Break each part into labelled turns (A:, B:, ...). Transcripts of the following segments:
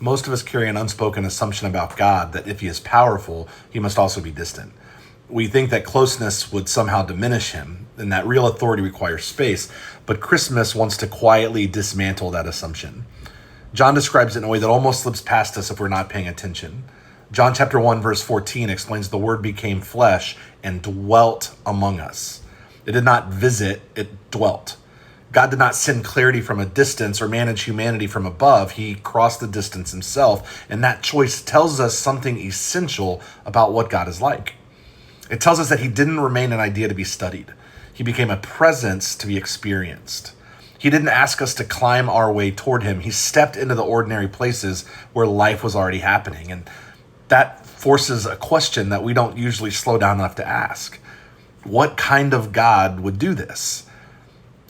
A: Most of us carry an unspoken assumption about God that if he is powerful, he must also be distant. We think that closeness would somehow diminish him, and that real authority requires space, but Christmas wants to quietly dismantle that assumption. John describes it in a way that almost slips past us if we're not paying attention. John chapter 1, verse 14 explains the word became flesh and dwelt among us. It did not visit, it dwelt. God did not send clarity from a distance or manage humanity from above. He crossed the distance himself, and that choice tells us something essential about what God is like. It tells us that he didn't remain an idea to be studied. He became a presence to be experienced. He didn't ask us to climb our way toward him. He stepped into the ordinary places where life was already happening. And that forces a question that we don't usually slow down enough to ask. What kind of God would do this?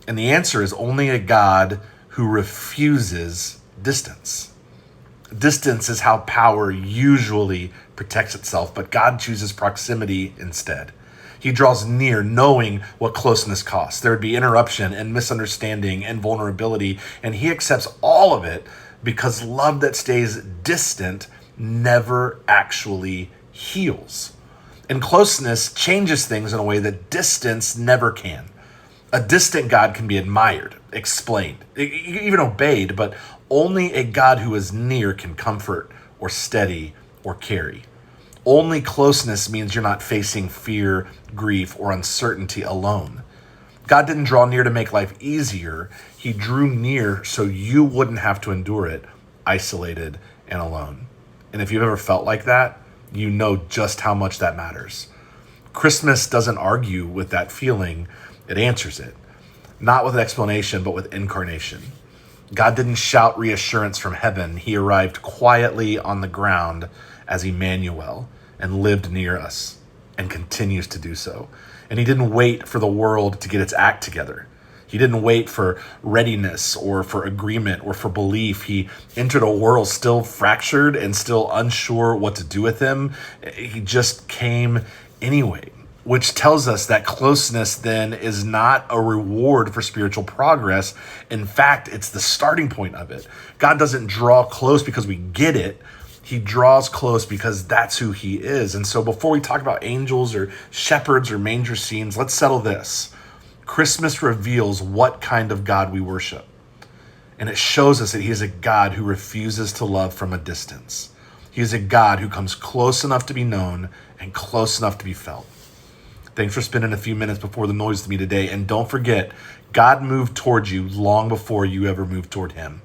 A: And the answer is only a God who refuses distance. Distance is how power usually protects itself, but God chooses proximity instead. He draws near knowing what closeness costs. There would be interruption and misunderstanding and vulnerability, and he accepts all of it because love that stays distant never actually heals. And closeness changes things in a way that distance never can. A distant God can be admired, explained, even obeyed, but only a God who is near can comfort or steady or carry. Only closeness means you're not facing fear, grief, or uncertainty alone. God didn't draw near to make life easier. He drew near so you wouldn't have to endure it isolated and alone. And if you've ever felt like that, you know just how much that matters. Christmas doesn't argue with that feeling. It answers it. Not with an explanation, but with incarnation. God didn't shout reassurance from heaven. He arrived quietly on the ground as Emmanuel and lived near us and continues to do so. And he didn't wait for the world to get its act together. He didn't wait for readiness or for agreement or for belief. He entered a world still fractured and still unsure what to do with him. He just came anyway, which tells us that closeness then is not a reward for spiritual progress. In fact, it's the starting point of it. God doesn't draw close because we get it. He draws close because that's who he is. And so before we talk about angels or shepherds or manger scenes, let's settle this. Christmas reveals what kind of God we worship. And it shows us that he is a God who refuses to love from a distance. He is a God who comes close enough to be known and close enough to be felt. Thanks for spending a few minutes before the noise with me today. And don't forget, God moved toward you long before you ever moved toward him.